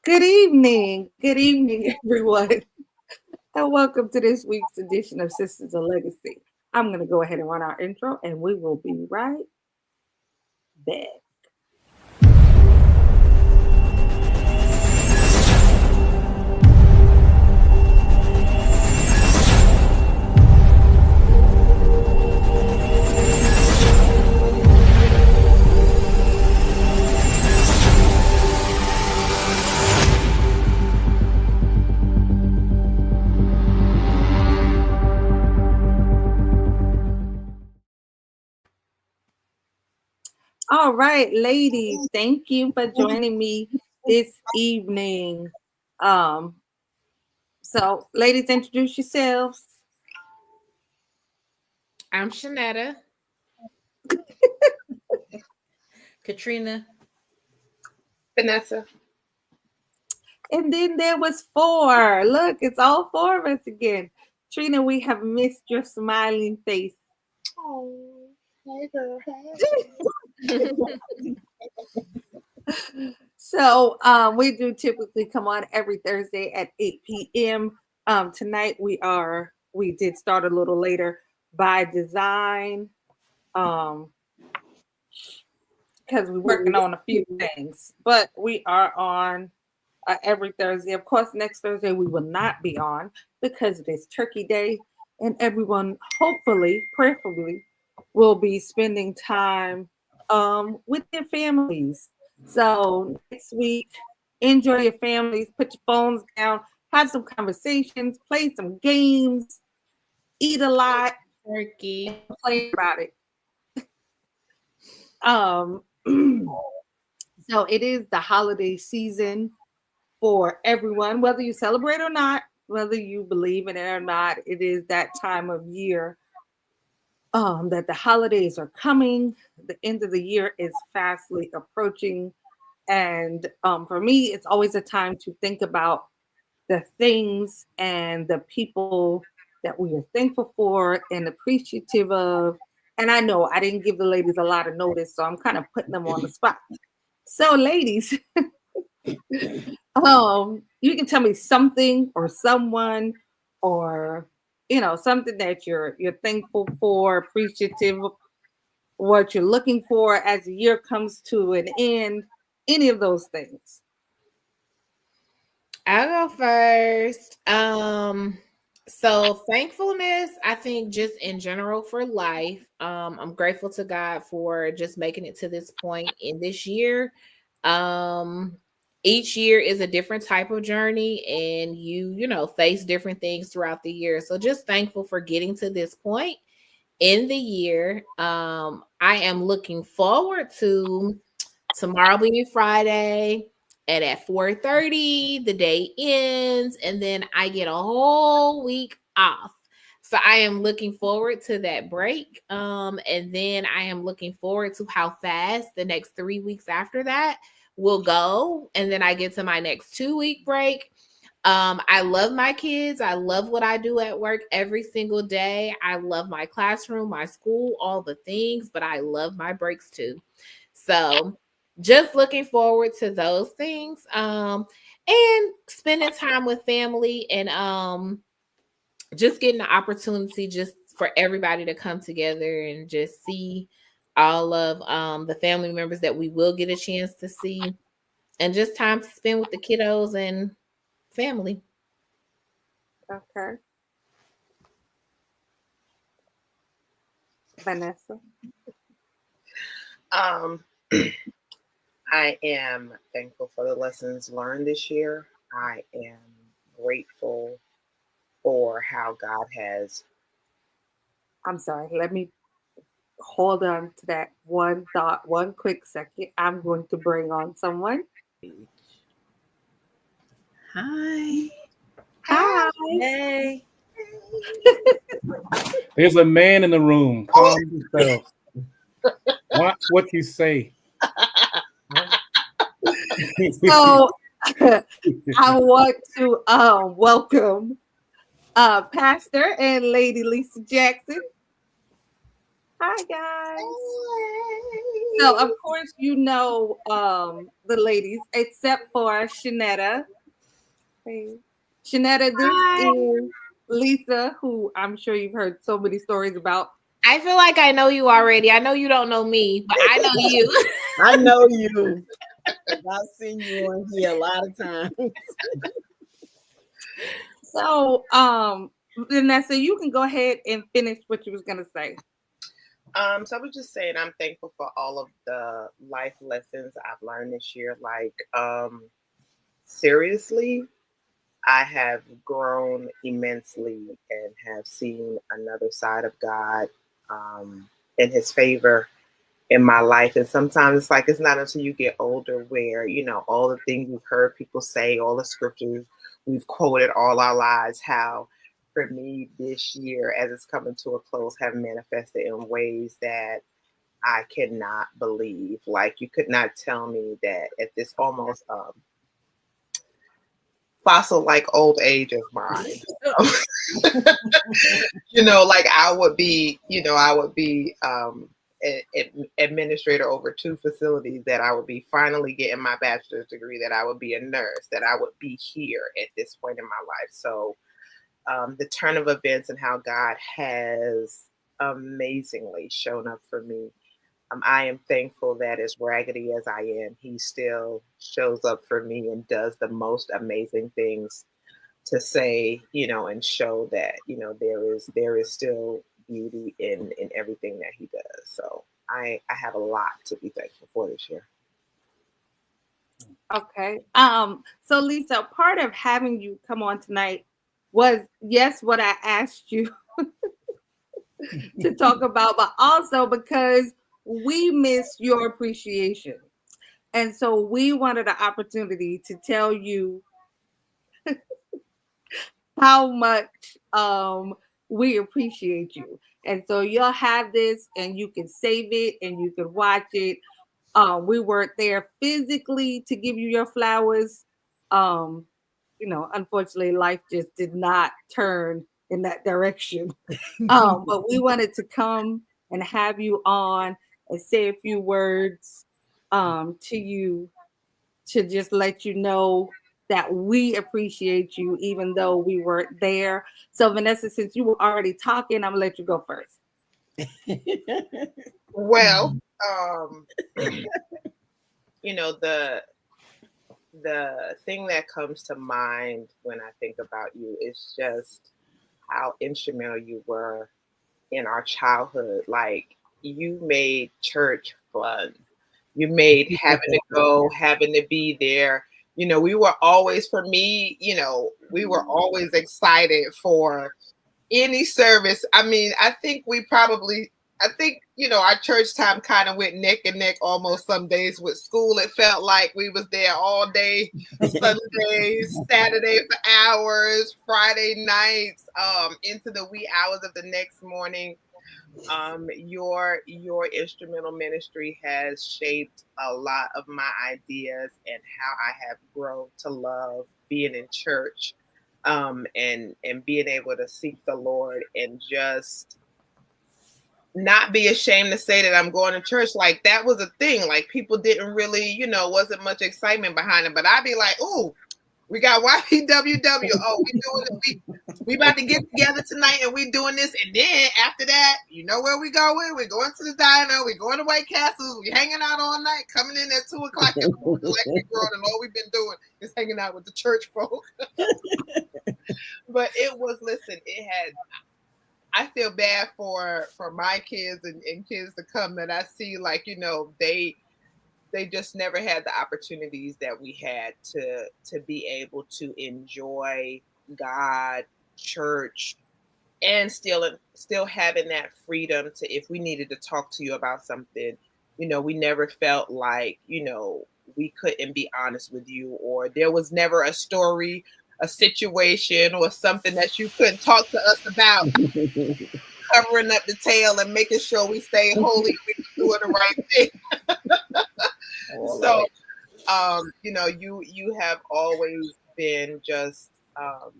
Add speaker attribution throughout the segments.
Speaker 1: Good evening, everyone, and welcome to this week's edition of Sisters of Legacy. I'm going to go ahead and run our intro, and we will be right back. All right, ladies, thank you for joining me this evening. Um, ladies, introduce yourselves.
Speaker 2: I'm Shanetta. Katrina.
Speaker 3: Vanessa.
Speaker 1: And then there was four. Look, it's all four of us again. Trina, we have missed your smiling face.
Speaker 3: Oh, hey girl,
Speaker 1: So we do typically come on every Thursday at 8 p.m. Tonight we did start a little later by design. Because we're working on a few things, but we are on every Thursday. Of course, next Thursday we will not be on because it is Turkey Day, and everyone, hopefully, prayerfully, will be spending time with their families. So next week, enjoy your families, put your phones down, have some conversations, play some games, eat a lot,
Speaker 2: Turkey.
Speaker 1: and play about it. Um, so it is the holiday season for everyone, whether you celebrate or not, whether you believe in it or not. It is that time of year that the holidays are coming. The end of the year is fastly approaching. And for me, it's always a time to think about the things and the people that we are thankful for and appreciative of. And I know I didn't give the ladies a lot of notice, so I'm kind of putting them on the spot. So, ladies, you can tell me something or someone or something that you're thankful for, appreciative of, what you're looking for as the year comes to an end, any of those things.
Speaker 2: I'll go first. So thankfulness, I think just in general for life. I'm grateful to God for just making it to this point in this year. Um, each year is a different type of journey, and you face different things throughout the year. So just thankful for getting to this point in the year. I am looking forward to tomorrow being Friday, and at 4:30 the day ends, and then I get a whole week off. So I am looking forward to that break. And then I am looking forward to how fast the next 3 weeks after that will go. And then I get to my next 2 week break. I love my kids. I love what I do at work every single day. I love my classroom, my school, all the things, but I love my breaks too. So just looking forward to those things. And spending time with family, and just getting the opportunity just for everybody to come together and just see all of the family members that we will get a chance to see, and just time to spend with the kiddos and family.
Speaker 1: Okay. Vanessa.
Speaker 3: Um, I am thankful for the lessons learned this year. I am grateful for how God has.
Speaker 1: I'm sorry. Let me hold on to that one thought, one quick second. I'm going to bring on someone.
Speaker 2: Hi.
Speaker 1: Hi.
Speaker 2: Hey.
Speaker 4: There's a man in the room. Calm yourself. Watch what you say.
Speaker 1: So I want to welcome Pastor and Lady Lisa Jackson. Hi, guys. So of course you know the ladies, except for Shanetta. Hey. Shanetta, this
Speaker 2: Hi.
Speaker 1: is Lisa, who I'm sure you've heard so many stories about.
Speaker 2: I feel like I know you already. I know you don't know me, but I know you.
Speaker 5: I know you. I've seen you on here a lot of times.
Speaker 1: So Vanessa, you can go ahead and finish what you was gonna say.
Speaker 3: So I was just saying I'm thankful for all of the life lessons I've learned this year. Like, seriously, I have grown immensely and have seen another side of God, in His favor in my life. And sometimes it's like it's not until you get older where, all the things you've heard people say, all the scriptures we've quoted all our lives, how for me this year, as it's coming to a close, have manifested in ways that I cannot believe. Like, you could not tell me that at this almost fossil like old age of mine, like I would be administrator over 2 facilities, that I would be finally getting my bachelor's degree, that I would be a nurse, that I would be here at this point in my life. So the turn of events and how God has amazingly shown up for me. I am thankful that as raggedy as I am, He still shows up for me and does the most amazing things to say, and show that, there is still beauty in everything that He does. So I have a lot to be thankful for this year.
Speaker 1: Okay. So Lisa, part of having you come on tonight was, yes, what I asked you to talk about, but also because we miss your appreciation. And so we wanted an opportunity to tell you how much we appreciate you. And so you'll have this and you can save it and you can watch it. We weren't there physically to give you your flowers. Unfortunately, life just did not turn in that direction. But we wanted to come and have you on and say a few words to you, to just let you know that we appreciate you, even though we weren't there. So, Vanessa, since you were already talking, I'm gonna let you go first.
Speaker 3: Well, the thing that comes to mind when I think about you is just how instrumental you were in our childhood. Like, you made church fun. You made having to go, having to be there. We were always, for me, we were always excited for any service. I mean, I think our church time kind of went neck and neck almost some days with school. It felt like we was there all day, Sundays, Saturday for hours, Friday nights, into the wee hours of the next morning. Your instrumental ministry has shaped a lot of my ideas and how I have grown to love being in church, and being able to seek the Lord and just not be ashamed to say that I'm going to church. Like, that was a thing. Like, people didn't really, wasn't much excitement behind it. But I'd be like, ooh, we got YPWW. Oh, we doing it. We about to get together tonight and we doing this. And then after that, where we going? We're going to the diner. We're going to White Castles. We're hanging out all night, coming in at 2 o'clock in the morning like we're grown. And all we've been doing is hanging out with the church folk. But I feel bad for my kids and kids to come that I see, like, they just never had the opportunities that we had to be able to enjoy God, church, and still having that freedom to, if we needed to talk to you about something, we never felt like, we couldn't be honest with you, or there was never a story, a situation, or something that you couldn't talk to us about. Covering up the tail and making sure we stay holy, we doing the right thing. So, you have always been just a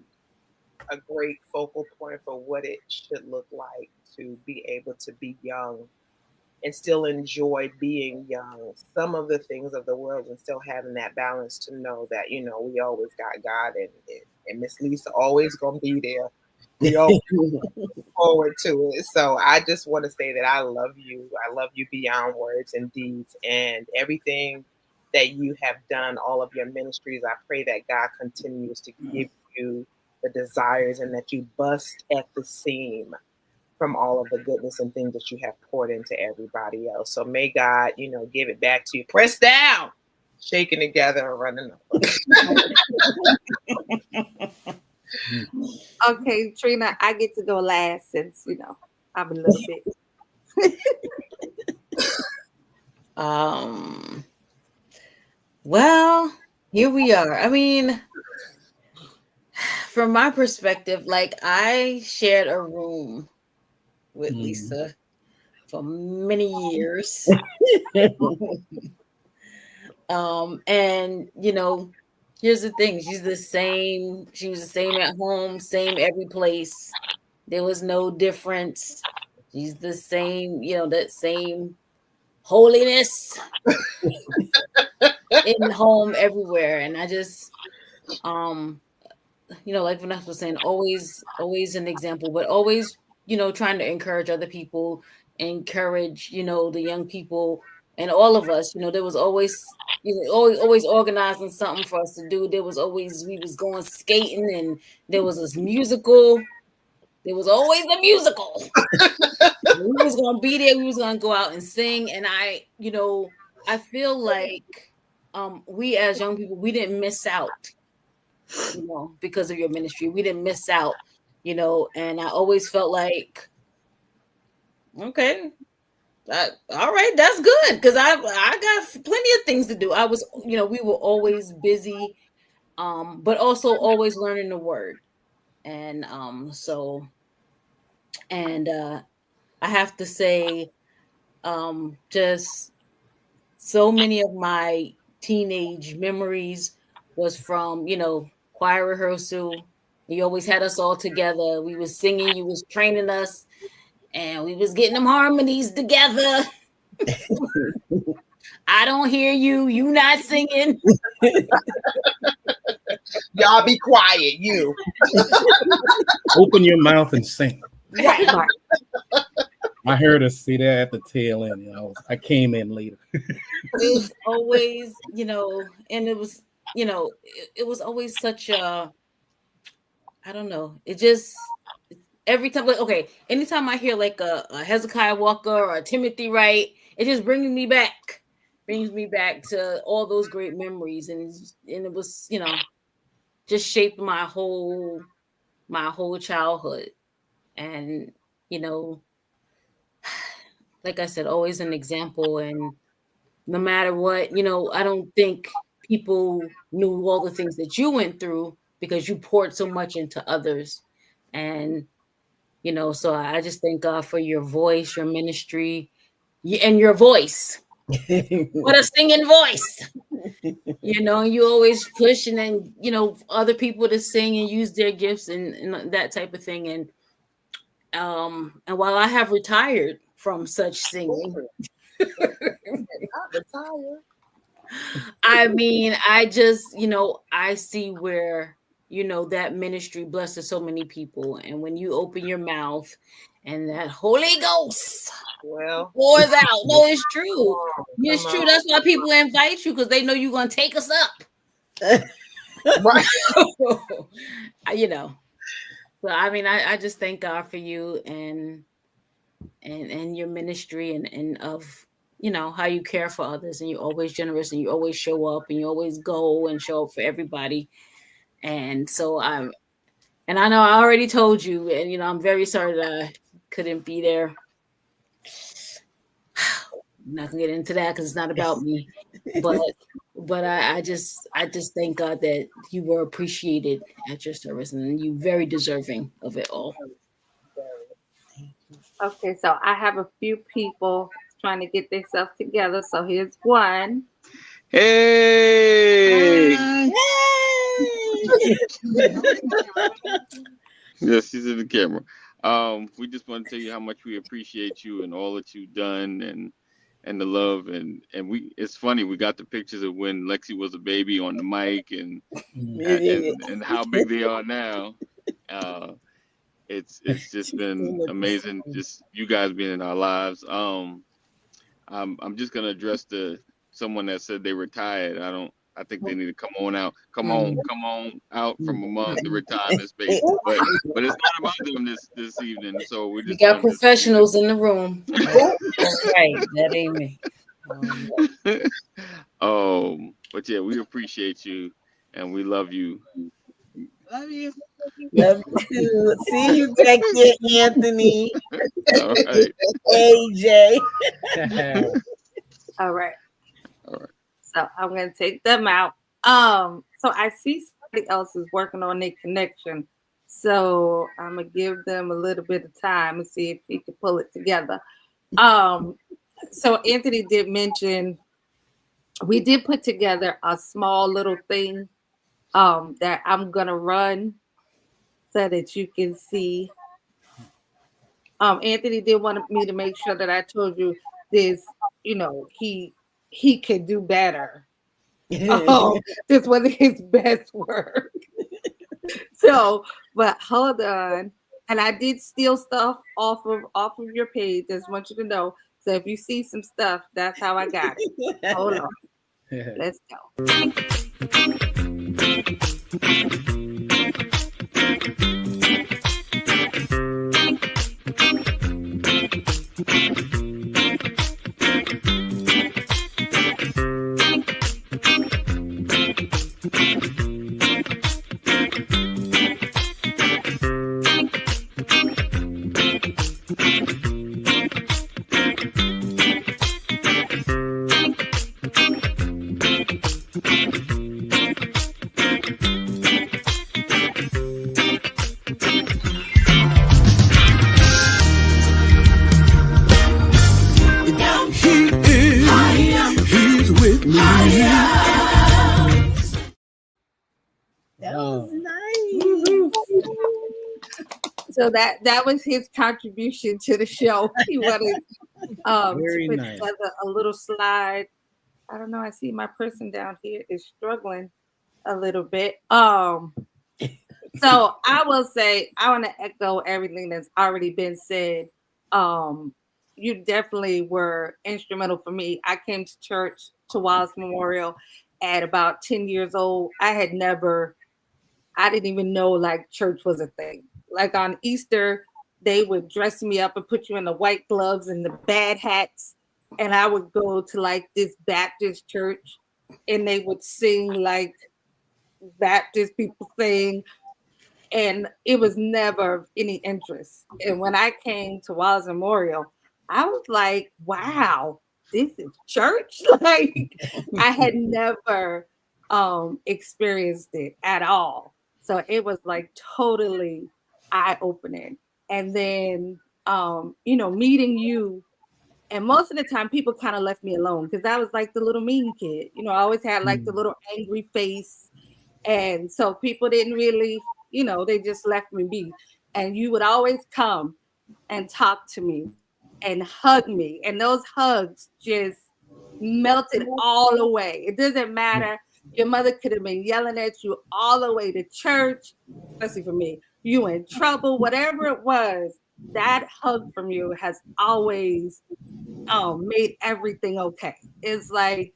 Speaker 3: great focal point for what it should look like to be able to be young and still enjoy being young. Some of the things of the world and still having that balance to know that, you know, we always got God and Miss Lisa always gonna be there. We always look forward to it. So I just want to say that I love you. I love you beyond words and deeds, and everything that you have done, all of your ministries. I pray that God continues to give you the desires and that you bust at the seam from all of the goodness and things that you have poured into everybody else. So may God, you know, give it back to you. Press down, shaking together and running up.
Speaker 1: Okay, Trina, I get to go last since, you know, I'm a little bit.
Speaker 5: Well, here we are. I mean, from my perspective, like I shared a room with Lisa for many years. And you know, here's the thing, she was the same at home, same every place. There was no difference. She's the same, you know, that same holiness in home everywhere. And I just you know, like Vanessa was saying, always an example, but always, you know, trying to encourage other people, encourage, you know, the young people and all of us. You know, there was always, you know, always organizing something for us to do. There was always, we was going skating, and there was this musical. There was always a musical. We was gonna be there. We was gonna go out and sing. And I, you know, I feel like we as young people, we didn't miss out, you know, because of your ministry. We didn't miss out, you know. And I always felt like, okay, all right, that's good, because I got plenty of things to do. I was, you know, we were always busy, but also always learning the word. And I have to say, just so many of my teenage memories was from, you know, choir rehearsal. You always had us all together. We was singing, you was training us, and we was getting them harmonies together. I don't hear you. You not singing.
Speaker 3: Y'all be quiet, you.
Speaker 4: Open your mouth and sing.
Speaker 1: Right.
Speaker 4: I heard her say that at the tail end. You know, I came in later.
Speaker 5: It was always, you know, and it was, you know, it was always such a, I don't know. It just, every time, like, okay, anytime I hear like a Hezekiah Walker or a Timothy Wright, it just brings me back to all those great memories. And it was, you know, just shaped my whole childhood. And, you know, like I said, always an example. And no matter what, you know, I don't think people knew all the things that you went through because you poured so much into others. And, you know, so I just thank God for your voice, your ministry, and your voice. What a singing voice. You know, you always push, and then, you know, other people to sing and use their gifts and that type of thing. And while I have retired from such singing, I mean, I just, you know, I see where, you know, that ministry blesses so many people. And when you open your mouth and that Holy Ghost pours out, no, it's true. It's true. That's why people invite you, because they know you're going to take us up.
Speaker 3: Right.
Speaker 5: You know. So, I mean, I just thank God for you and your ministry and of, you know, how you care for others, and you're always generous, and you always show up, and you always go and show up for everybody. And so I know I already told you, and, you know, I'm very sorry that I couldn't be there. I'm not gonna get into that because it's not about me, but I just thank God that you were appreciated at your service, and you very deserving of it all.
Speaker 1: Okay, so I have a few people trying to get themselves together. So here's one.
Speaker 6: Hey! Yes, she's in the camera. We just want to tell you how much we appreciate you and all that you've done and the love and we. It's funny, we got the pictures of when Lexi was a baby on the mic and how big they are now. It's just been amazing, just you guys being in our lives. I'm just gonna address someone that said they retired. I think they need to come on out from among the retirement space. But it's not about them this evening. So we
Speaker 5: You
Speaker 6: just
Speaker 5: got professionals in the room. Right, that ain't me.
Speaker 6: But yeah, we appreciate you and we love you.
Speaker 3: Love you.
Speaker 7: Love you too. See you back here, Anthony.
Speaker 6: All right.
Speaker 7: AJ.
Speaker 1: All right.
Speaker 6: All right.
Speaker 1: So I'm gonna take them out. So I see somebody else is working on their connection. So I'm gonna give them a little bit of time and see if he can pull it together. So Anthony did mention we did put together a small little thing that I'm gonna run so that you can see. Anthony did want me to make sure that I told you this, he could do better. This wasn't his best work. So, but hold on. And I did steal stuff off of your page. Just want you to know. So if you see some stuff, that's how I got it. Hold on. Let's go.
Speaker 8: He's with me.
Speaker 7: That was nice.
Speaker 1: So that was his contribution to the show. He wanted
Speaker 4: Very
Speaker 1: to put
Speaker 4: nice.
Speaker 1: together a little slide. I don't know. I see my person down here is struggling a little bit. So I will say I want to echo everything that's already been said. You definitely were instrumental for me. I came to church to Wallace Memorial at about 10 years old. I didn't even know like church was a thing. Like on Easter, they would dress me up and put you in the white gloves and the bad hats. And I would go to like this Baptist church and they would sing like Baptist people sing. And it was never of any interest. And when I came to Wallace Memorial, I was like, wow, this is church. Like I had never experienced it at all. So it was like totally eye-opening. And then meeting you, and most of the time people kind of left me alone because I was like the little mean kid. I always had like the little angry face. And so people didn't really, they just left me be. And you would always come and talk to me and hug me. And those hugs just melted all away. It doesn't matter. Your mother could have been yelling at you all the way to church, especially for me. You in trouble, whatever it was, that hug from you has always made everything okay. It's like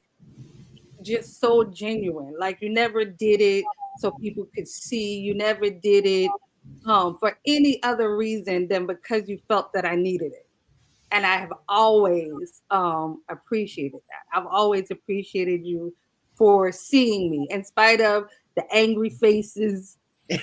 Speaker 1: just so genuine. Like you never did it so people could see. You never did it for any other reason than because you felt that I needed it. And I have always appreciated that. I've always appreciated you for seeing me in spite of the angry faces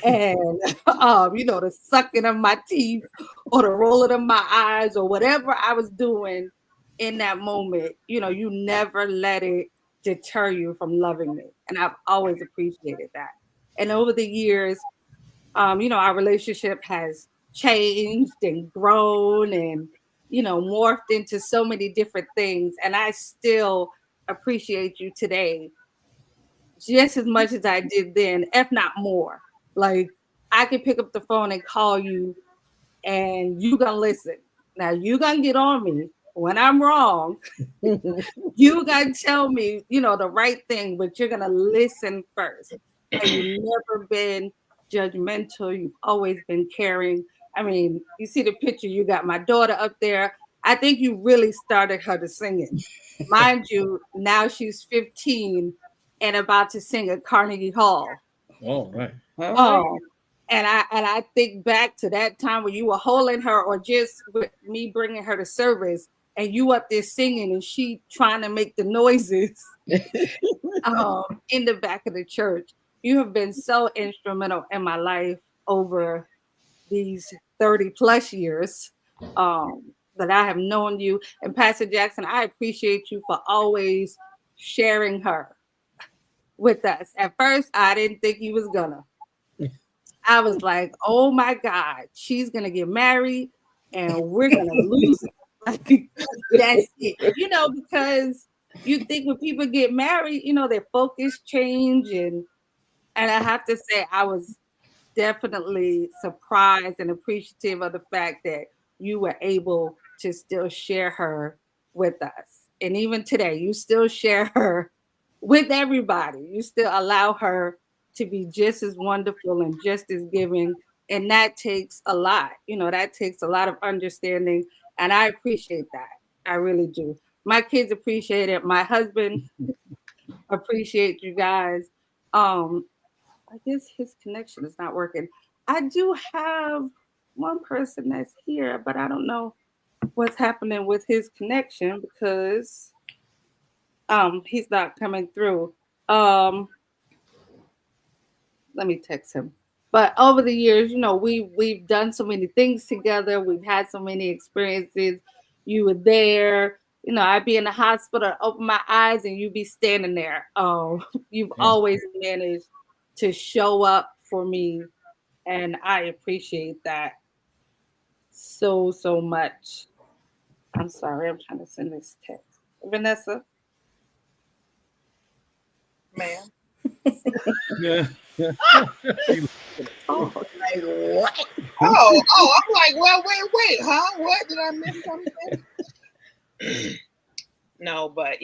Speaker 1: and the sucking of my teeth or the rolling of my eyes or whatever I was doing in that moment. You never let it deter you from loving me. And I've always appreciated that. And over the years, our relationship has changed and grown and morphed into so many different things. And I still appreciate you today just as much as I did then, if not more. Like I could pick up the phone and call you and you gonna listen. Now you gonna get on me when I'm wrong. You gonna tell me, the right thing, but you're gonna listen first. And you've never been judgmental. You've always been caring. I mean, you see the picture. You got my daughter up there. I think you really started her to singing. Mind you, now she's 15 and about to sing at Carnegie Hall.
Speaker 4: Oh, right.
Speaker 1: And I think back to that time when you were holding her, or just with me bringing her to service, and you up there singing and she trying to make the noises in the back of the church. You have been so instrumental in my life over these 30 plus years that I have known you. And Pastor Jackson, I appreciate you for always sharing her with us. At first, I didn't think you was gonna. I was like, oh my God, she's gonna get married and we're gonna lose it. Like, that's it. Because you think when people get married, their focus change. And I have to say, I was definitely surprised and appreciative of the fact that you were able to still share her with us. And even today, you still share her with everybody. You still allow her to be just as wonderful and just as giving. And that takes a lot. That takes a lot of understanding. And I appreciate that. I really do. My kids appreciate it. My husband appreciate you guys. I guess his connection is not working. I do have one person that's here, but I don't know what's happening with his connection because he's not coming through. Let me text him. But over the years, we've done so many things together. We've had so many experiences. You were there. I'd be in the hospital, open my eyes, and you'd be standing there. You've always managed to show up for me, and I appreciate that so much. I'm sorry, I'm trying to send this text. Vanessa?
Speaker 3: Ma'am.
Speaker 4: Yeah.
Speaker 1: Oh,
Speaker 7: Like, what?
Speaker 3: I'm like, well, wait, huh? What did I miss something? No, but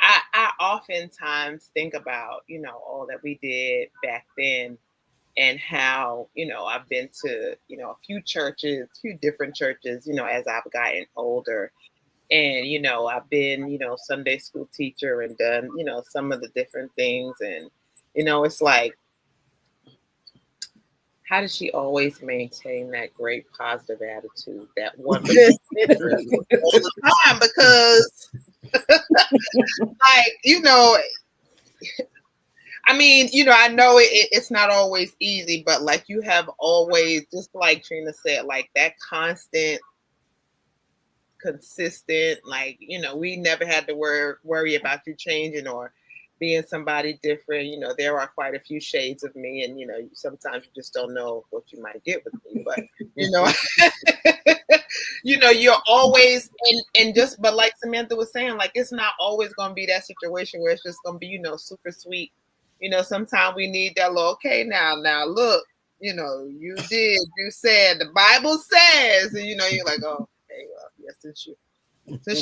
Speaker 3: I oftentimes think about all that we did back then, and how I've been to a few different churches as I've gotten older. And I've been Sunday school teacher and done some of the different things. And it's like, how does she always maintain that great positive attitude, that one all the time? Because I mean, I know it's not always easy, but like you have always, just like Trina said, like that constant, consistent, like, we never had to worry about you changing or being somebody different. There are quite a few shades of me, and sometimes you just don't know what you might get with me, but you're always but like Samantha was saying, like, it's not always going to be that situation where it's just going to be super sweet. Sometimes we need that little, okay, now look, you said the Bible says, and you're like, oh, okay, well, yes, since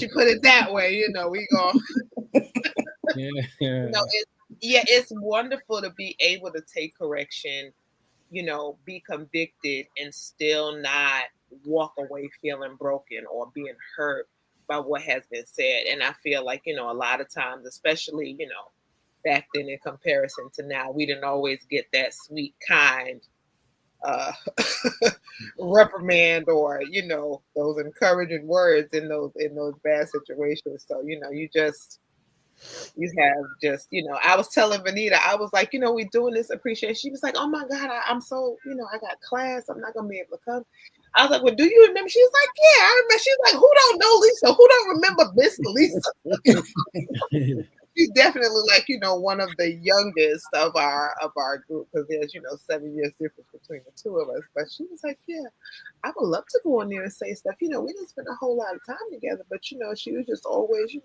Speaker 3: you put it that way, we go. It's wonderful to be able to take correction, be convicted, and still not walk away feeling broken or being hurt by what has been said. And I feel like, a lot of times, especially, back then in comparison to now, we didn't always get that sweet, kind reprimand or those encouraging words in those bad situations. So you have just I was telling Vanita, I was like, we doing this appreciation. She was like, oh my God, I'm so I got class, I'm not gonna be able to come. I was like, well, do you remember? She was like, yeah, I remember. She's like, who don't know Lisa? Who don't remember Miss Lisa? She's definitely like, one of the youngest of our group, because there's, 7 years difference between the two of us. But she was like, yeah, I would love to go in there and say stuff. We didn't spend a whole lot of time together, but she was just always,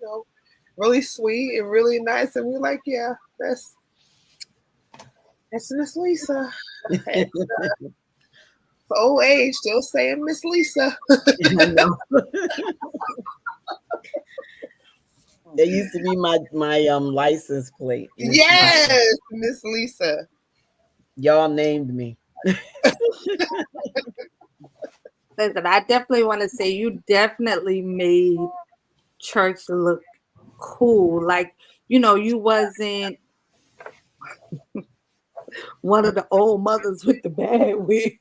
Speaker 3: really sweet and really nice. And we're like, yeah, that's Miss Lisa. Old age, still saying Miss Lisa.
Speaker 7: I know. That used to be my license plate. Miss Lisa.
Speaker 3: Yes, Miss Lisa.
Speaker 7: Y'all named me.
Speaker 1: Listen, I definitely want to say you definitely made church look cool. Like, you know, you wasn't one of the old mothers with the bad wig.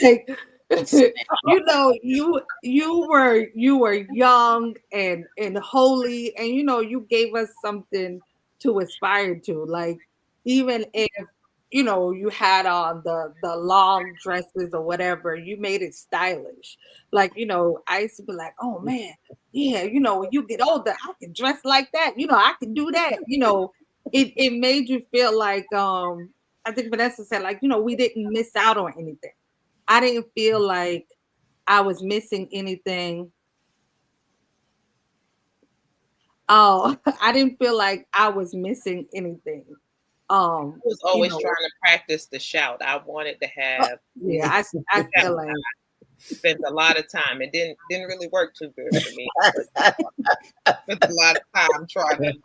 Speaker 1: Like, you know, you were young and holy, and you know, you gave us something to aspire to. Like, even if you know you had on the long dresses or whatever, you made it stylish. Like, you know, I used to be like, oh man, yeah, you know, when you get older, I can dress like that. You know, I can do that. You know, it made you feel like I think Vanessa said, like, you know, we didn't miss out on anything. I didn't feel like I was missing anything. Oh, I didn't feel like I was missing anything.
Speaker 2: I was always
Speaker 1: you know,
Speaker 2: trying to practice the shout. I wanted to have.
Speaker 1: yeah, I feel like
Speaker 2: Spent a lot of time. It didn't really work too good for me.
Speaker 3: Spent a lot of time trying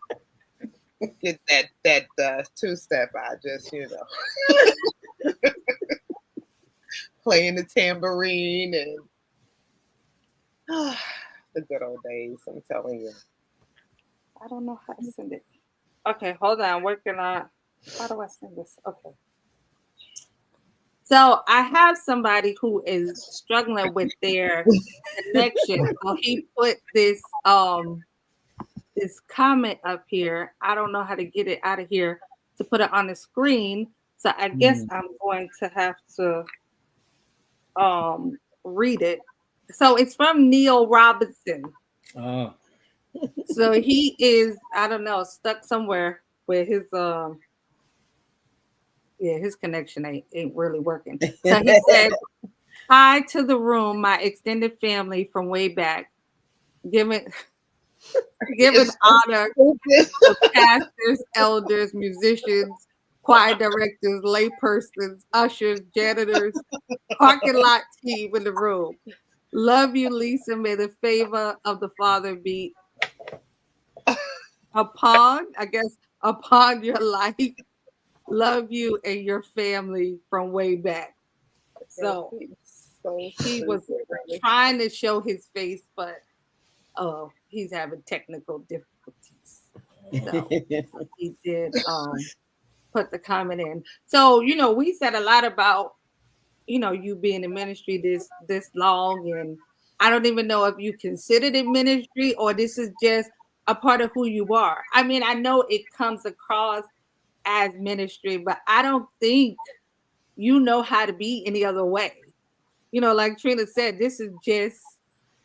Speaker 3: to get that two-step. I just, you know, playing the tambourine and the good old days. I'm telling you.
Speaker 1: I don't know how to send it. Okay, hold on. I'm working on how do I send this? Okay. So I have somebody who is struggling with their connection. So he put this comment up here. I don't know how to get it out of here to put it on the screen. So I guess I'm going to have to read it. So it's from Neil Robinson.
Speaker 4: Oh.
Speaker 1: So he is, I don't know, stuck somewhere where his his connection ain't really working. So he said, hi to the room, my extended family from way back. Giving honor to pastors, elders, musicians, choir directors, laypersons, ushers, janitors, parking lot team in the room. Love you, Lisa. May the favor of the Father be upon your life. Love you and your family from way back. So he was trying to show his face, but he's having technical difficulties. So he did put the comment in. So, you know, we said a lot about, you know, you being in ministry this long, and I don't even know if you considered it ministry or this is just a part of who you are. I mean, I know it comes across as ministry, but I don't think you know how to be any other way. You know, like Trina said, this is just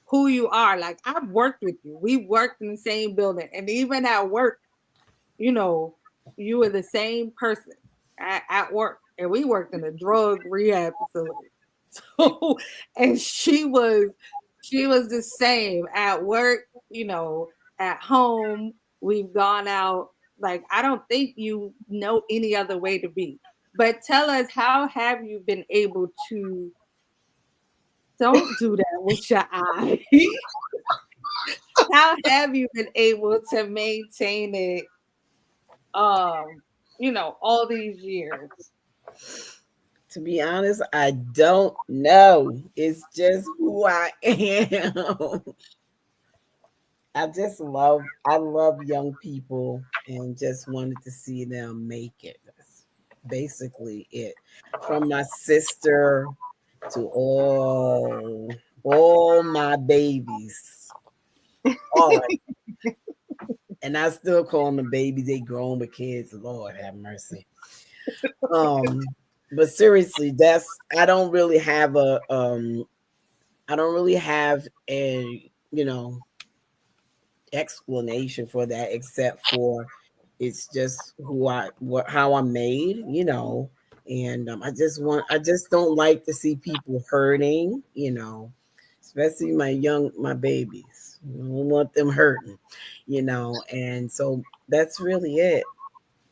Speaker 1: who you are. Like, I've worked with you. We worked in the same building. And even at work, you know, you were the same person at work. And we worked in a drug rehab facility. So, and she was the same at work, you know, at home. We've gone out. Like, I don't think you know any other way to be. But tell us, how have you been able to? Don't do that with your eye. How have you been able to maintain it? You know, all these years.
Speaker 7: To be honest, I don't know. It's just who I am. I love young people and just wanted to see them make it. That's basically it. From my sister to all my babies. All right. And I still call them babies. They grown with kids. Lord have mercy. But seriously, I don't really have a you know, explanation for that, except for it's just how I'm made, you know. And I just don't like to see people hurting, you know, especially my babies. I don't want them hurting, you know. And so that's really it.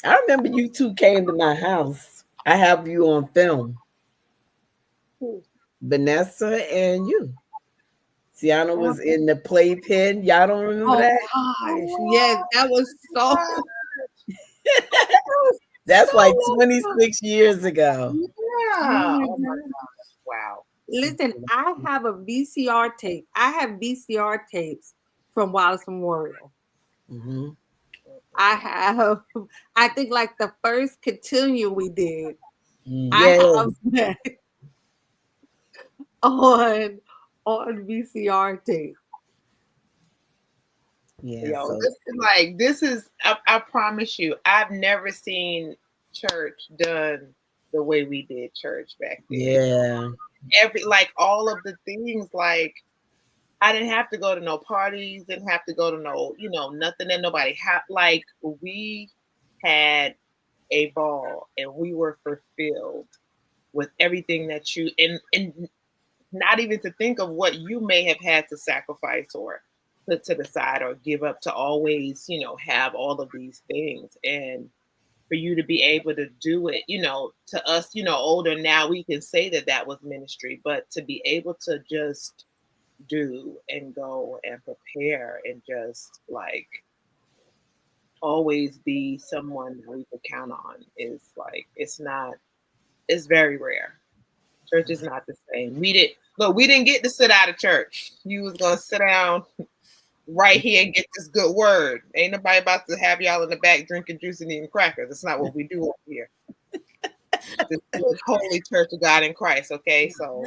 Speaker 7: I remember you two came to my house. I have you on film.
Speaker 1: Who?
Speaker 7: Vanessa and you. Sienna was in the playpen. Y'all don't remember
Speaker 1: Oh
Speaker 7: that?
Speaker 1: gosh, yes, that was so.
Speaker 7: That's
Speaker 1: so
Speaker 7: like
Speaker 1: long
Speaker 7: 26 years ago.
Speaker 3: Yeah.
Speaker 1: ago.
Speaker 3: Oh my God. Wow.
Speaker 1: Listen, I have a VCR tape. I have VCR tapes from Wallace Memorial.
Speaker 7: Mm-hmm.
Speaker 1: I have, I think like the first Continue we did. I
Speaker 7: Yeah.
Speaker 1: have that on VCR tape.
Speaker 7: Yeah.
Speaker 3: Yo,
Speaker 7: So,
Speaker 3: this is I promise you, I've never seen church done the way we did church back then.
Speaker 7: yeah.
Speaker 3: All of the things, like I didn't have to go to no parties, didn't have to go to no, nothing that nobody had. Like we had a ball and we were fulfilled with everything that you and not even to think of what you may have had to sacrifice or put to the side or give up to always, have all of these things. And for you to be able to do it, to us, older now, we can say that that was ministry, but to be able to just do and go and prepare and just like always be someone that we can count on is like, it's very rare. Church is not the same. We didn't get to sit out of church. You was gonna sit down right here and get this good word. Ain't nobody about to have y'all in the back drinking juice and eating crackers. That's not what we do over here. This is holy Church of God in Christ. Okay, so.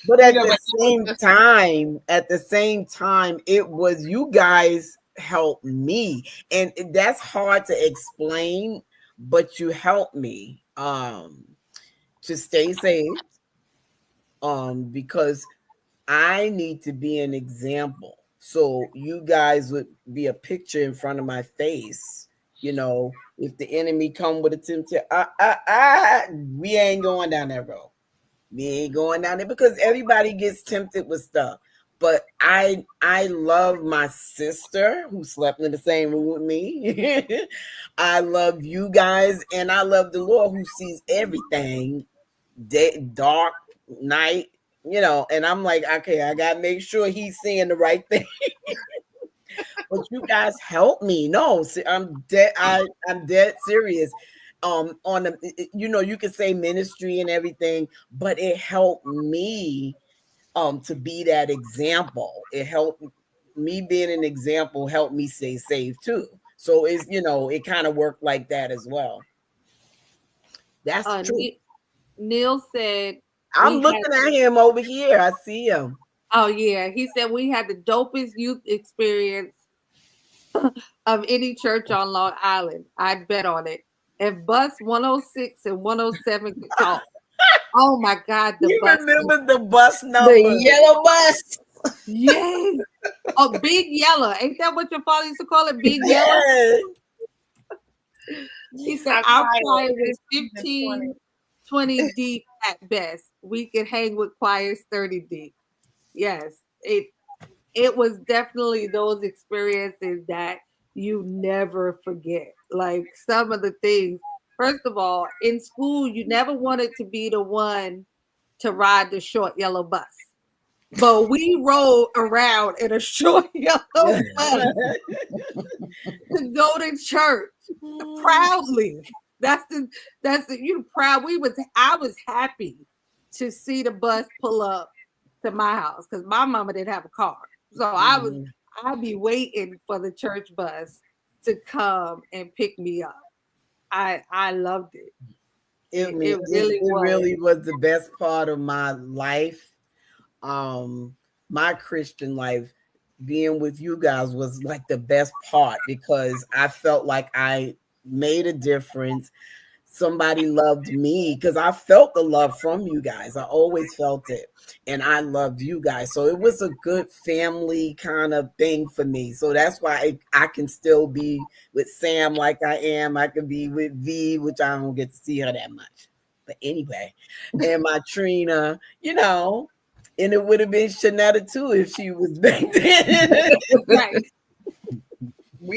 Speaker 7: But at the same time, it was you guys helped me, and that's hard to explain. But you helped me to stay safe, because I need to be an example. So you guys would be a picture in front of my face. If the enemy come with a temptation, we ain't going down that road. We ain't going down there because everybody gets tempted with stuff. But I love my sister who slept in the same room with me. I love you guys, and I love the Lord who sees everything, day, dark, night, and I'm like, okay, I gotta make sure he's seeing the right thing. But you guys help me. No, I'm dead. I'm dead serious. On the, you can say ministry and everything, but it helped me to be that example. It helped me being an example, helped me stay safe too. So it's it kind of worked like that as well. That's true.
Speaker 1: Neil said,
Speaker 7: I'm looking at him over here. I see him.
Speaker 1: Oh yeah, he said we had the dopest youth experience of any church on Long Island. I'd bet on it. If bus 106 and 107 could talk. Oh my God,
Speaker 7: you remember the bus number?
Speaker 2: The yellow bus.
Speaker 1: Yes. Oh, Big Yellow. Ain't that what your father used to call it? Big Yellow? He said our choir was 15, 20 deep at best. We could hang with choirs 30 deep. Yes. It was definitely those experiences that you never forget. Like some of the things, first of all, in school, you never wanted to be the one to ride the short yellow bus. But we rode around in a short yellow bus to go to church proudly. That's the proud. I was happy to see the bus pull up to my house because my mama didn't have a car. So I'd be waiting for the church bus to come and pick me up. I loved it.
Speaker 7: It really was the best part of my life. My Christian life, being with you guys was like the best part because I felt like I made a difference. Somebody loved me because I felt the love from you guys. I always felt it. And I loved you guys. So it was a good family kind of thing for me. So that's why I can still be with Sam like I am. I can be with V, which I don't get to see her that much. But anyway, and my Trina, and it would have been Shanetta too if she was back then.
Speaker 1: Right.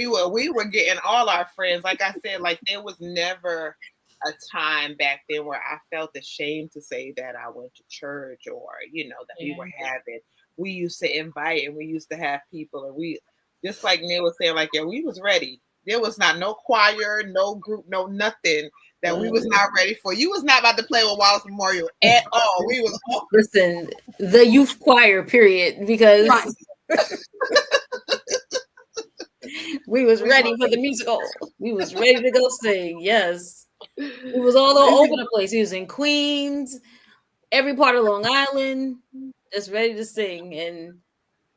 Speaker 3: we were getting all our friends. Like I said, like there was never a time back then where I felt ashamed to say that I went to church or, that we were having. We used to invite and we used to have people, and we, just like Neil was saying, like, yeah, we was ready. There was not no choir, no group, no nothing that we was not ready for. You was not about to play with Wallace Memorial at all. We was all
Speaker 5: Listen, the youth choir, period, because we was ready for the musical. We was ready to go sing. Yes. It was all over the place. He was in Queens, every part of Long Island, just ready to sing. And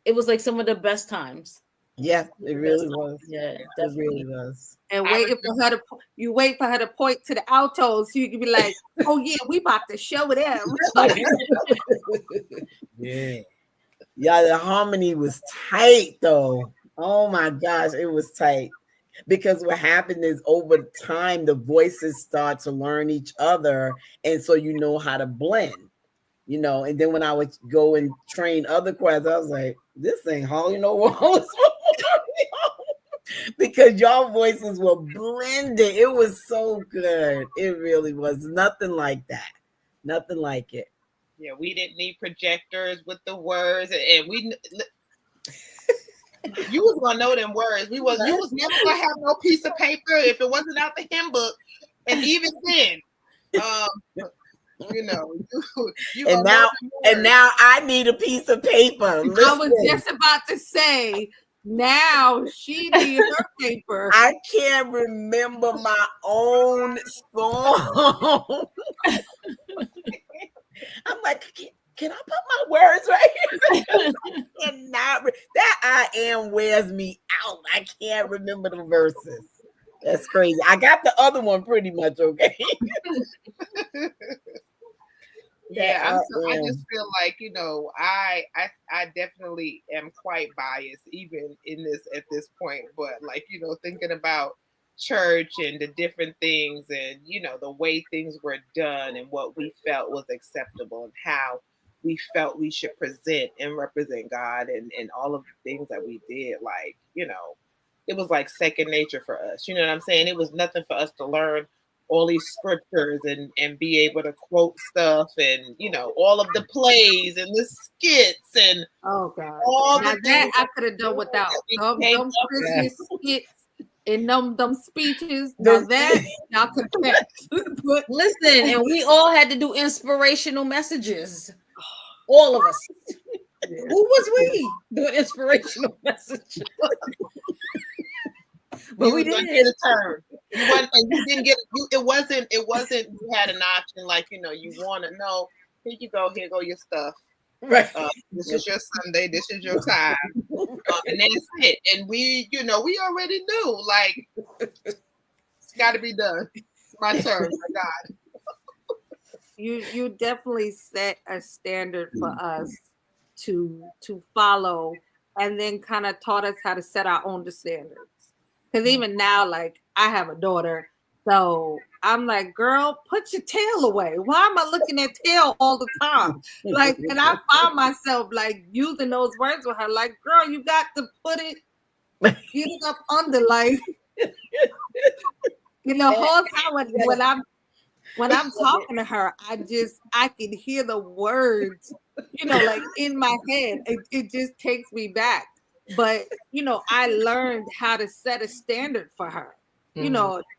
Speaker 5: it was like some of the best times.
Speaker 7: Yeah, it really was.
Speaker 5: Yeah,
Speaker 7: It
Speaker 5: definitely.
Speaker 7: really was.
Speaker 1: And waiting for her to, you wait for her to point to the altos so you can be like, oh yeah, we about to show them.
Speaker 7: Yeah. Yeah, the harmony was tight though. Oh my gosh, it was tight. Because what happened is over time, the voices start to learn each other. And so you know how to blend, And then when I would go and train other choirs, I was like, this ain't Holly no Wallace. Because y'all voices were blended. It was so good. It really was. Nothing like that. Nothing like it.
Speaker 3: Yeah, we didn't need projectors with the words, and we. You was gonna know them words. You was never gonna have no piece of paper if it wasn't out the hymn book, and even then, you
Speaker 7: and now I need a piece of paper.
Speaker 1: I was just about to say, now she needs her paper.
Speaker 7: I can't remember my own song. I'm like, can I put my words right here? That I am wears me out. I can't remember the verses. That's crazy. I got the other one pretty much okay.
Speaker 3: Yeah, I just feel like I definitely am quite biased even at this point. But thinking about church and the different things and the way things were done and what we felt was acceptable and how we felt we should present and represent God and all of the things that we did, it was like second nature for us. You know what I'm saying? It was nothing for us to learn all these scriptures and be able to quote stuff and all of the plays and the skits and
Speaker 1: oh god,
Speaker 3: all
Speaker 1: now
Speaker 3: the
Speaker 1: that I could have done without them Christmas skits and them speeches. Now that y'all could but
Speaker 5: listen, and we all had to do inspirational messages. All of us. Who was we doing inspirational messages? But we didn't get a turn.
Speaker 3: You didn't get it wasn't you had an option like you want to know, here you go, here go your stuff.
Speaker 7: Right.
Speaker 3: This is your Sunday, this is your time. And that's it. And we already knew like it's gotta be done. It's my turn, my God.
Speaker 1: You definitely set a standard for us to follow, and then kind of taught us how to set our own standards. Because even now, like I have a daughter, so I'm like, girl, put your tail away. Why am I looking at tail all the time? Like, and I find myself like using those words with her, like, girl, you got to put it up under, like, whole time when I'm talking to her, I can hear the words, like in my head. It just takes me back. But, I learned how to set a standard for her,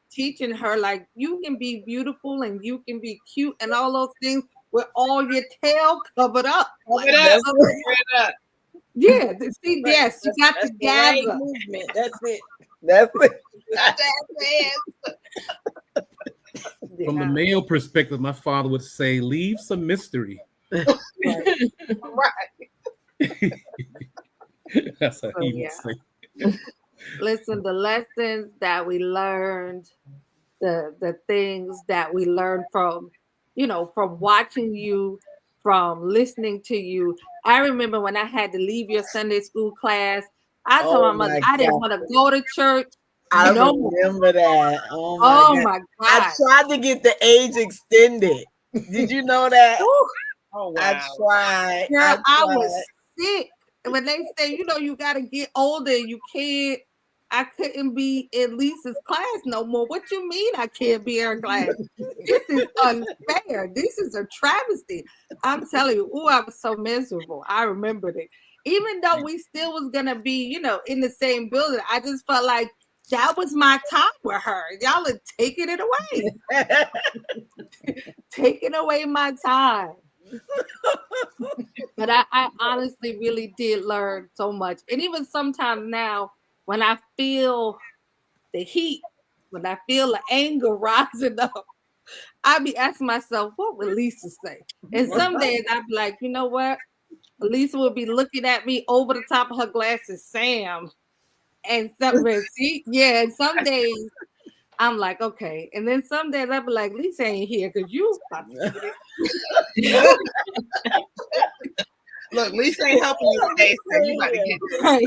Speaker 1: teaching her like you can be beautiful and you can be cute and all those things with all your tail covered up. Yeah, see, yes, you got to gather.
Speaker 7: Right movement. That's it. That's it.
Speaker 4: From the male perspective, my father would say, leave some mystery.
Speaker 3: Right.
Speaker 4: That's how he would say.
Speaker 1: Listen, the lessons that we learned, the things that we learned from, from watching you, from listening to you. I remember when I had to leave your Sunday school class, I told my mother I didn't want to go to church.
Speaker 7: I remember that.
Speaker 1: Oh my God.
Speaker 7: I tried to get the age extended. Did you know that?
Speaker 1: Oh,
Speaker 3: wow.
Speaker 7: I tried.
Speaker 1: Girl, I was sick. When they say, you got to get older, you can't. I couldn't be in Lisa's class no more. What you mean I can't be in her class? This is unfair. This is a travesty. I'm telling you, I was so miserable. I remembered it. Even though we still was gonna be, in the same building, I just felt like that was my time with her. Y'all are taking it away. Taking away my time. But I honestly really did learn so much. And even sometimes now, when I feel the heat, when I feel the anger rising up, I be asking myself, what would Lisa say? And some days I'd be like, you know what? Lisa would be looking at me over the top of her glasses, Sam. And some days I'm like, okay. And then some days I'll be like, Lisa ain't here because you about to do this.
Speaker 3: Look, Lisa ain't helping you today, so you about to get this.
Speaker 1: Right.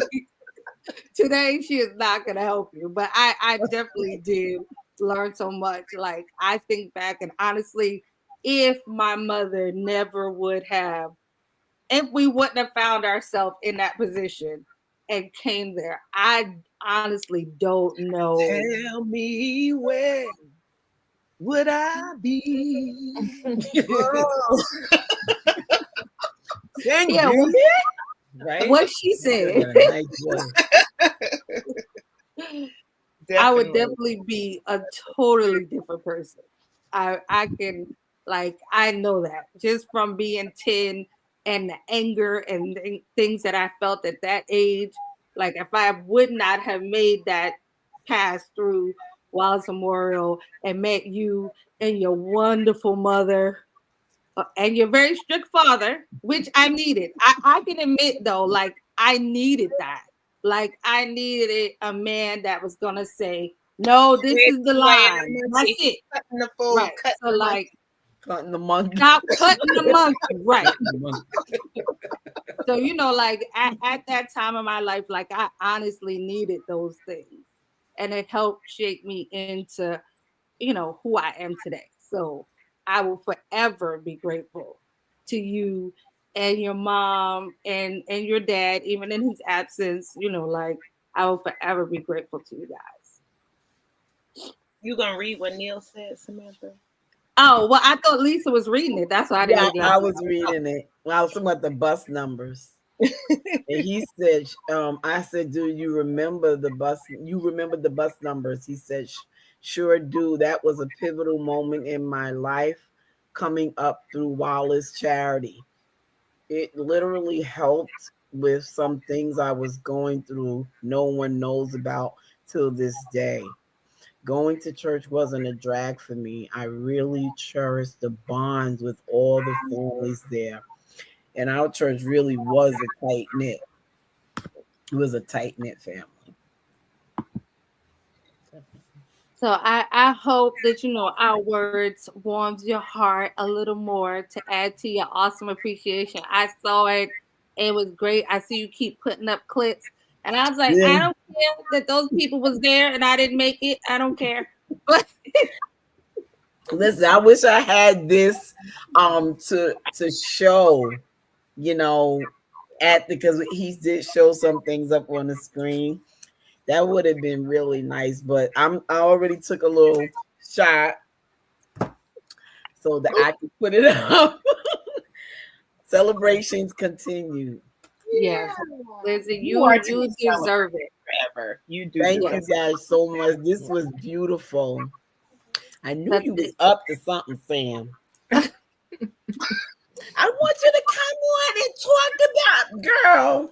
Speaker 1: Today she is not gonna help you. But I definitely did learn so much. Like I think back and honestly, if my mother never would have, if we wouldn't have found ourselves in that position and came there, I honestly don't know.
Speaker 7: Tell me where would I be? Oh.
Speaker 1: Yeah,
Speaker 7: right?
Speaker 1: what she said. I would definitely be a totally different person. I can, like, I know that just from being 10 and the anger and things that I felt at that age. Like if I would not have made that pass through Wallace Memorial and met you and your wonderful mother and your very strict father, which I needed. I can admit though, like I needed that. Like I needed a man that was gonna say, no, this is the line. That's it.
Speaker 3: Cutting the food,
Speaker 1: Right. So like
Speaker 7: cutting the monkey.
Speaker 1: Stop cutting the monkey. Right. So like at that time of my life, like I honestly needed those things. And it helped shape me into, who I am today. So I will forever be grateful to you and your mom and your dad, even in his absence, like I will forever be grateful to you guys.
Speaker 3: You gonna read what Neil said, Samantha?
Speaker 1: Oh, well, I thought Lisa was reading it. That's why I didn't.
Speaker 7: I was reading it. Well, I was talking about the bus numbers. And he said, I said, do you remember the bus? You remember the bus numbers? He said, sure do. That was a pivotal moment in my life coming up through Wallace Charity. It literally helped with some things I was going through no one knows about till this day. Going to church wasn't a drag for me. I really cherished the bonds with all the families there. And our church really was a tight knit. It was a tight knit family.
Speaker 1: So I hope that our words warms your heart a little more to add to your awesome appreciation. I saw it. It was great. I see you keep putting up clips. And I was like, yeah. I don't care that those people was there and I didn't make it. I don't care.
Speaker 7: Listen, I wish I had this to show, because he did show some things up on the screen. That would have been really nice, but I already took a little shot so that I could put it up. Celebrations continue.
Speaker 1: Yes, listen, you deserve it.
Speaker 3: Forever. You do.
Speaker 7: Thank you guys so much. This was beautiful. I knew you was up to something, Sam. I want you to come on and talk about, girl.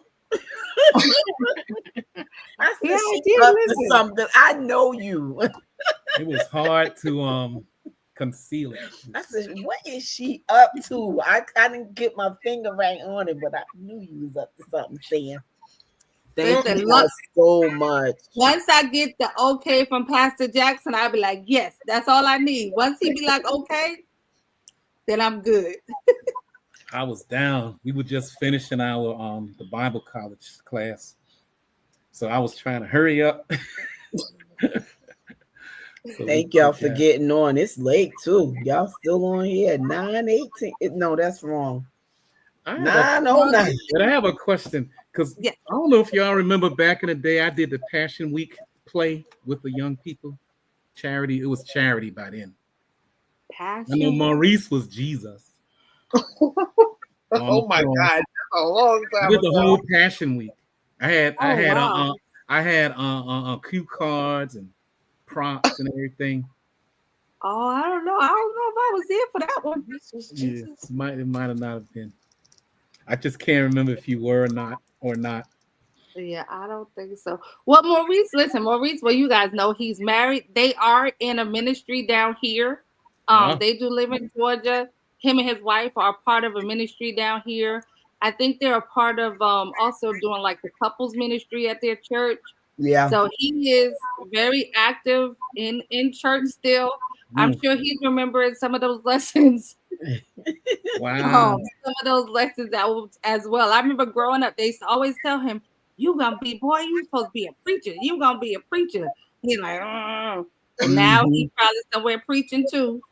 Speaker 7: I said she up to something. I know you.
Speaker 4: It was hard to conceal it.
Speaker 7: I said, what is she up to? I didn't get my finger right on it, but I knew you was up to something, Sam. Thank you guys so much.
Speaker 1: Once I get the okay from Pastor Jackson, I'll be like, yes, that's all I need. Once he be like, okay, then I'm good.
Speaker 4: I was down. We were just finishing our the Bible college class. So I was trying to hurry up.
Speaker 7: Thank y'all for getting on. It's late too. Y'all still on here at 9:18. No, that's wrong. 909.
Speaker 4: But I have a question because
Speaker 1: Yeah.
Speaker 4: I don't know if y'all remember back in the day, I did the Passion Week play with the young people. Charity. It was charity by then. I know
Speaker 1: Passion.
Speaker 4: Maurice was Jesus.
Speaker 3: Oh my God, that's a long
Speaker 4: I
Speaker 3: time
Speaker 4: did the
Speaker 3: ago.
Speaker 4: whole Passion Week. I had
Speaker 1: wow.
Speaker 4: cue cards and props and everything.
Speaker 1: Oh, I don't know. I don't know if I was there for that one.
Speaker 4: Yeah, it might have not have been. I just can't remember if you were or not.
Speaker 1: Yeah, I don't think so. Well, Maurice, listen, Maurice, well, you guys know he's married. They are in a ministry down here. They do live in Georgia. Him and his wife are part of a ministry down here. I think they're a part of also doing like the couples ministry at their church.
Speaker 7: Yeah.
Speaker 1: So he is very active in church still. I'm sure he's remembering some of those lessons.
Speaker 4: Wow.
Speaker 1: Some of those lessons as well. I remember growing up, they used to always tell him, "You gonna be, boy, you supposed to be a preacher. You gonna be a preacher." He's like, "Oh." And now he's probably somewhere preaching too,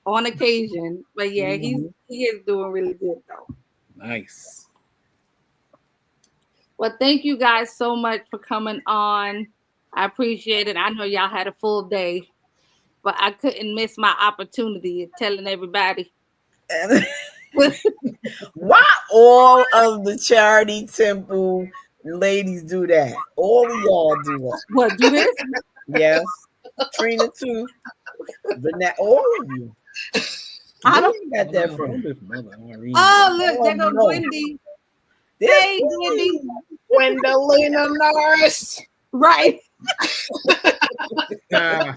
Speaker 1: on occasion. But yeah, he is doing really good though.
Speaker 4: Nice.
Speaker 1: Well, thank you guys so much for coming on. I appreciate it. I know y'all had a full day, but I couldn't miss my opportunity of telling everybody.
Speaker 7: Why all of the Charity Temple ladies do that? All of y'all do that.
Speaker 1: What, do this?
Speaker 7: Yes. Trina too. But not all of you.
Speaker 1: I don't
Speaker 7: Where you got that from.
Speaker 1: Oh, look, there
Speaker 7: Oh,
Speaker 1: goes
Speaker 7: no.
Speaker 1: Wendy.
Speaker 7: This
Speaker 1: Hey, Wendy.
Speaker 3: Gwendolina Norris.
Speaker 1: Right.
Speaker 4: Ah,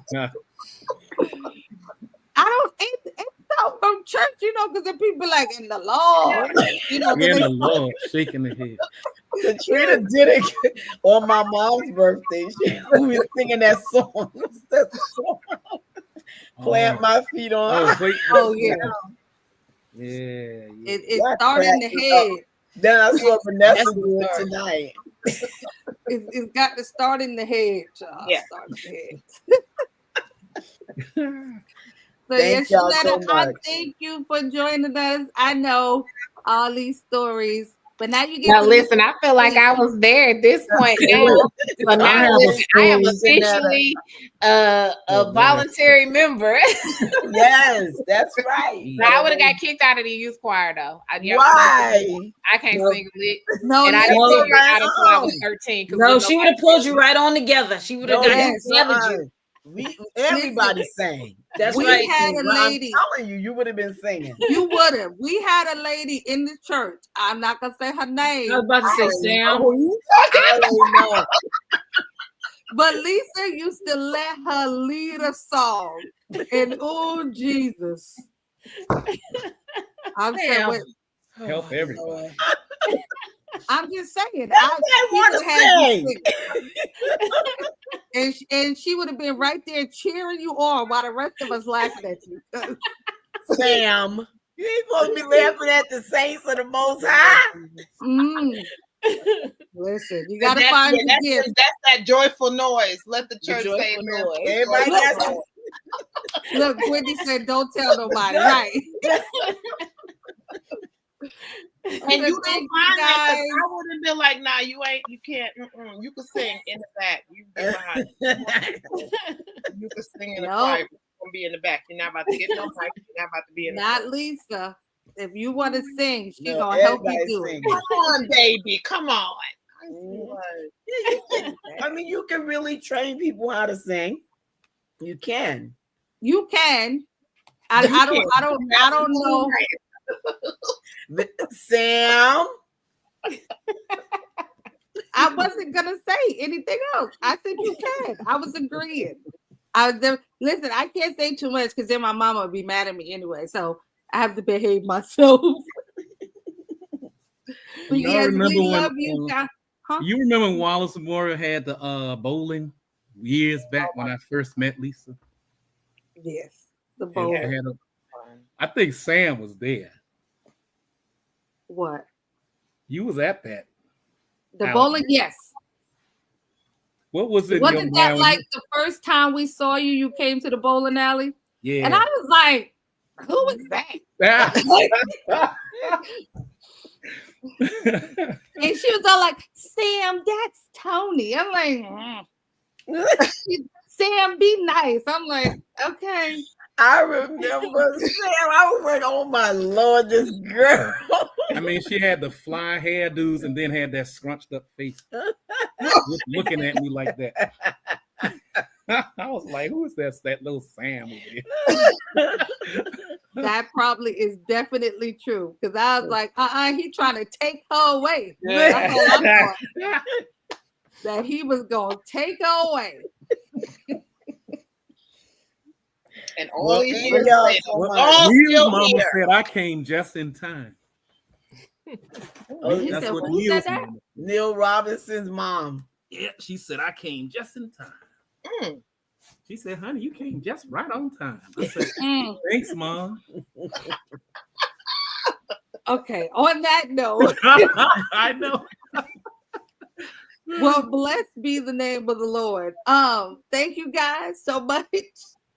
Speaker 1: I don't ain't out from church, you know, because the people like in the Lord, you know.
Speaker 4: in the Lord, shaking the head.
Speaker 7: Katrina did it on my mom's birthday. She was singing that song. What's that song? Plant my feet on.
Speaker 1: Oh yeah.
Speaker 4: Yeah.
Speaker 1: It started in the head.
Speaker 7: Then I saw Vanessa do it tonight.
Speaker 1: It's got to start in the head, y'all.
Speaker 3: Yeah.
Speaker 1: Start in the head. So
Speaker 7: Thank
Speaker 1: yes,
Speaker 7: y'all
Speaker 1: Shaletta,
Speaker 7: so
Speaker 1: I
Speaker 7: much.
Speaker 1: thank you for joining us. I know all these stories, but now you get
Speaker 2: Now
Speaker 1: to
Speaker 2: listen, I feel like I was there at this point now. So now listen, I am officially a voluntary member.
Speaker 7: Yes, that's right.
Speaker 2: I would have got kicked out of the youth choir though.
Speaker 7: Why?
Speaker 2: I can't sing a lick.
Speaker 1: No,
Speaker 2: And I
Speaker 1: listen.
Speaker 2: didn't figure it out until I was 13. 'cause
Speaker 5: No,
Speaker 2: when
Speaker 5: she would
Speaker 2: nobody-
Speaker 5: have pulled you right on together. She would have gathered you.
Speaker 7: Everybody sang.
Speaker 5: That's
Speaker 1: We
Speaker 5: right.
Speaker 1: had a lady.
Speaker 7: I'm telling you, you would have been singing.
Speaker 1: You would have. We had a lady in the church. I'm not gonna say her name.
Speaker 5: I was about to say, Sam.
Speaker 7: I don't know.
Speaker 1: But Lisa used to let her lead a song, and oh Jesus, I'm saying, wait,
Speaker 4: Help everybody.
Speaker 1: I'm just saying.
Speaker 7: I want to sing.
Speaker 1: and she would have been right there cheering you on while the rest of us laughing at you.
Speaker 7: Sam, you ain't supposed to be laughing at the saints of the Most High.
Speaker 1: Listen, you gotta find your gift.
Speaker 3: That's that joyful noise. Let the church say
Speaker 5: noise.
Speaker 7: Everybody got
Speaker 1: Look, Wendy said, "Don't tell nobody." Right.
Speaker 3: And you don't
Speaker 1: Thank
Speaker 3: find
Speaker 1: you,
Speaker 3: that, 'cause
Speaker 1: guys.
Speaker 3: I would have been like, nah, you can't. You can sing in the back. You be behind. You can sing in the choir. You're gonna be in the back. You're not about to get no mic. You're not about to be in the
Speaker 1: Not
Speaker 3: front.
Speaker 1: Lisa. If you want to sing, she's
Speaker 7: No,
Speaker 1: gonna help you
Speaker 7: everybody
Speaker 1: do it.
Speaker 7: sing.
Speaker 3: Come on, baby. Come on.
Speaker 7: I mean, you can really train people how to sing. You can.
Speaker 1: You can. I don't know.
Speaker 7: Sam.
Speaker 1: I wasn't gonna say anything else. I said you can. I was agreeing. Listen, I can't say too much because then my mama would be mad at me anyway. So I have to behave myself. But
Speaker 4: Y'all
Speaker 1: yes,
Speaker 4: remember
Speaker 1: we
Speaker 4: when,
Speaker 1: love you guys. Huh?
Speaker 4: You remember when Wallace Memorial had the bowling years back when I first met Lisa?
Speaker 1: Yes, the
Speaker 4: And
Speaker 1: bowl.
Speaker 4: they had I think Sam was there.
Speaker 1: What?
Speaker 4: You was at that.
Speaker 1: The
Speaker 4: Ouch.
Speaker 1: bowling? Yes.
Speaker 4: What was it?
Speaker 1: Wasn't that like the first time we saw you? You came to the bowling alley,
Speaker 4: Yeah.
Speaker 1: and I was like, "Who is that?" And she was all like, Sam, that's Tony. I'm like, Sam, be nice. I'm like, okay.
Speaker 7: I remember Sam. I was like, oh my Lord, this girl.
Speaker 4: I mean, she had the fly hairdos and then had that scrunched up face, looking at me like that. I was like, who is that? That little Sam over there?
Speaker 1: That probably is definitely true. Because I was like, he trying to take her away.
Speaker 4: Yeah.
Speaker 1: That's all I'm doing. That he was going to take her away.
Speaker 3: And all
Speaker 7: Well,
Speaker 3: these
Speaker 7: thank
Speaker 3: years
Speaker 7: y'all
Speaker 3: later,
Speaker 7: so
Speaker 3: we're
Speaker 7: much.
Speaker 3: all
Speaker 4: Neil's
Speaker 3: still
Speaker 4: mama
Speaker 3: here.
Speaker 4: said I came just in time.
Speaker 7: Oh,
Speaker 1: He
Speaker 4: That's
Speaker 1: said,
Speaker 4: what
Speaker 1: who said
Speaker 4: Neil's
Speaker 1: that?
Speaker 4: mama.
Speaker 7: Neil Robinson's mom.
Speaker 4: Yeah, she said I came just in time.
Speaker 3: Mm.
Speaker 4: She said, honey, you came just right on time. I said,
Speaker 1: Mm.
Speaker 4: thanks, Mom.
Speaker 1: Okay, on that note,
Speaker 4: I know.
Speaker 1: well, blessed be the name of the Lord. Thank you guys so much.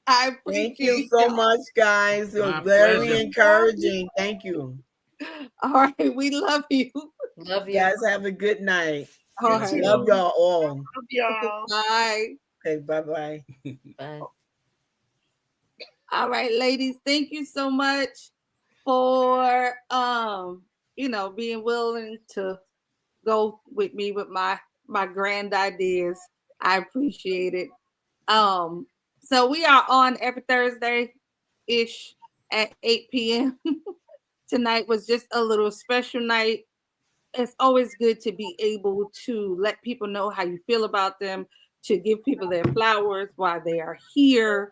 Speaker 1: I appreciate
Speaker 7: Thank you so
Speaker 1: y'all.
Speaker 7: much, guys. You're
Speaker 4: My
Speaker 7: very
Speaker 4: pleasure.
Speaker 7: encouraging. Thank you.
Speaker 1: All right, we love you.
Speaker 5: Love you.
Speaker 7: You guys have a good night.
Speaker 1: All
Speaker 4: Yes,
Speaker 1: right,
Speaker 7: Love y'all all.
Speaker 3: Love y'all.
Speaker 1: bye.
Speaker 7: Okay, bye-bye.
Speaker 5: Bye.
Speaker 1: All right, ladies, thank you so much for being willing to go with me with my grand ideas. I appreciate it. So we are on every Thursday ish at 8 p.m. Tonight was just a little special night. It's always good to be able to let people know how you feel about them, to give people their flowers while they are here.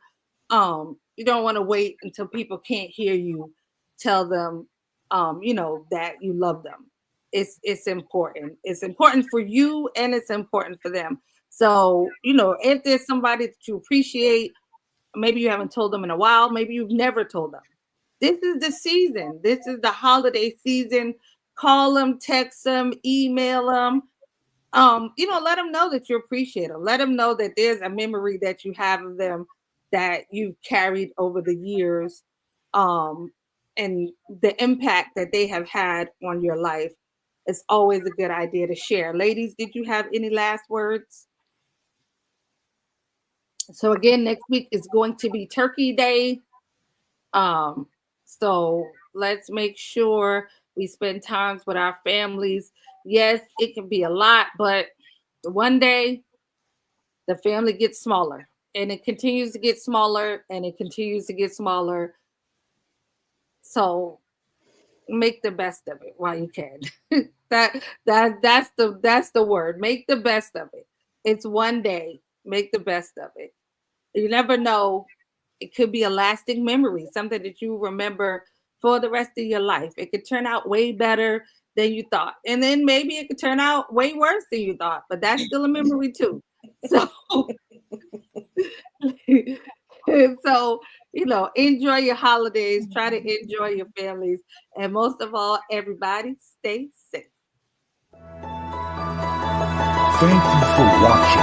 Speaker 1: You don't want to wait until people can't hear you tell them that you love them. It's important. It's important for you and it's important for them. So, if there's somebody that you appreciate, maybe you haven't told them in a while, maybe you've never told them. This is the season. This is the holiday season. Call them, text them, email them. Let them know that you appreciate them. Let them know that there's a memory that you have of them that you've carried over the years, and the impact that they have had on your life. It's always a good idea to share. Ladies, did you have any last words? So again, next week is going to be Turkey Day. So let's make sure we spend times with our families. Yes, it can be a lot, but one day the family gets smaller and it continues to get smaller and it continues to get smaller. So make the best of it while you can. That's the word. Make the best of it. It's one day. Make the best of it. You never know. It could be a lasting memory, something that you remember for the rest of your life. It could turn out way better than you thought. And then maybe it could turn out way worse than you thought, but that's still a memory too. So, enjoy your holidays, try to enjoy your families, and most of all, everybody stay safe.
Speaker 8: Thank you for watching.